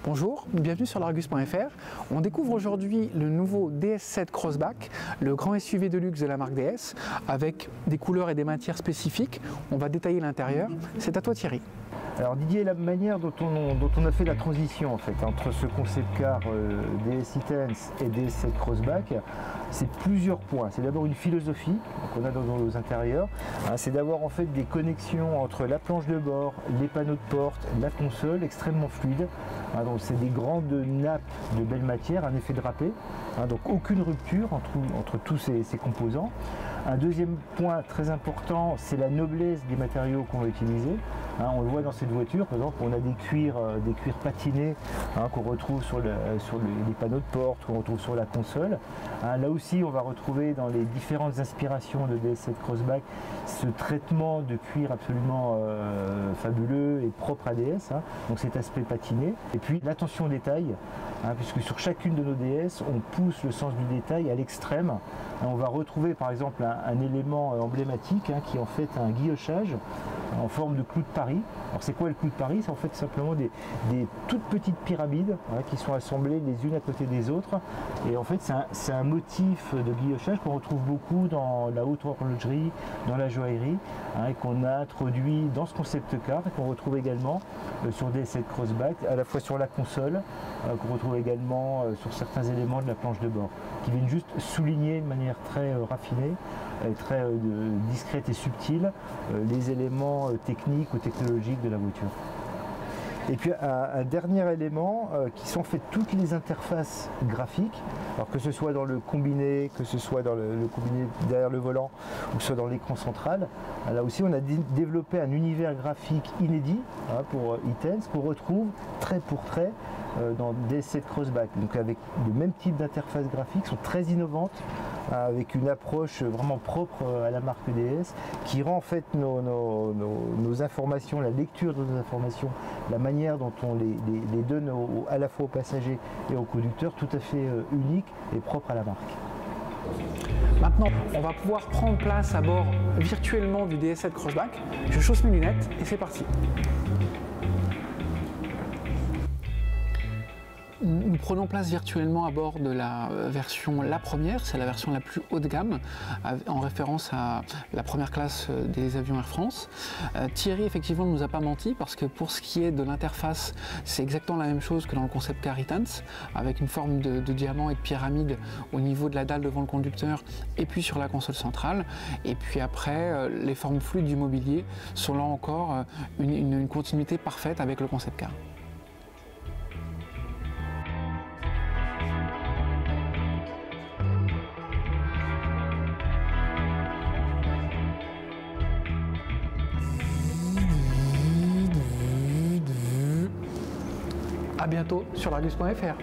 Bonjour, bienvenue sur l'Argus.fr. On découvre aujourd'hui le nouveau DS7 Crossback, le grand SUV de luxe de la marque DS, avec des couleurs et des matières spécifiques. On va détailler l'intérieur. C'est à toi Thierry. Alors Didier, la manière dont on a fait la transition en fait entre ce concept car DS Intense et DS7 Crossback, c'est plusieurs points. C'est d'abord une philosophie qu'on a dans nos intérieurs, c'est d'avoir en fait des connexions entre la planche de bord, les panneaux de porte, la console extrêmement fluide. Donc c'est des grandes nappes de belle matière, un effet drapé, donc aucune rupture entre tous ces composants. Un deuxième point très important, c'est la noblesse des matériaux qu'on va utiliser. On le voit dans cette voiture, par exemple, on a des cuirs patinés qu'on retrouve sur les panneaux de porte, qu'on retrouve sur la console. Là aussi, on va retrouver dans les différentes inspirations de DS7 Crossback ce traitement de cuir absolument fabuleux et propre à DS, donc cet aspect patiné. Et puis l'attention au détail, puisque sur chacune de nos DS, on pousse le sens du détail à l'extrême. On va retrouver par exemple un élément emblématique qui est en fait un guillochage en forme de clou de Paris. Alors c'est quoi le clou de Paris? C'est en fait simplement des toutes petites pyramides qui sont assemblées les unes à côté des autres. Et en fait c'est un motif de guillochage qu'on retrouve beaucoup dans la haute horlogerie, dans la joaillerie, et qu'on a introduit dans ce concept car et qu'on retrouve également sur DS7 Crossback, à la fois sur la console, qu'on retrouve également sur certains éléments de la planche de bord, qui viennent juste souligner de manière très raffinée, très discrète et subtile les éléments techniques ou technologiques de la voiture. Et puis un dernier élément qui sont en fait toutes les interfaces graphiques, alors que ce soit dans le combiné, que ce soit dans le combiné derrière le volant ou que ce soit dans l'écran central. Là aussi on a développé un univers graphique inédit pour Intense qu'on retrouve trait pour trait dans DS7 Crossback, donc avec le même type d'interface graphique, sont très innovantes, avec une approche vraiment propre à la marque DS, qui rend en fait nos informations, la lecture de nos informations, la manière dont on les donne à la fois aux passagers et aux conducteurs, tout à fait unique et propre à la marque. Maintenant, on va pouvoir prendre place à bord virtuellement du DS7 Crossback. Je chausse mes lunettes et c'est parti. Nous prenons place virtuellement à bord de la version La Première, c'est la version la plus haut de gamme, en référence à la première classe des avions Air France. Thierry effectivement ne nous a pas menti, parce que pour ce qui est de l'interface, c'est exactement la même chose que dans le concept car Intense, avec une forme de diamant et de pyramide au niveau de la dalle devant le conducteur et puis sur la console centrale. Et puis après, les formes fluides du mobilier sont là encore une continuité parfaite avec le concept car. À bientôt sur l'Argus.fr.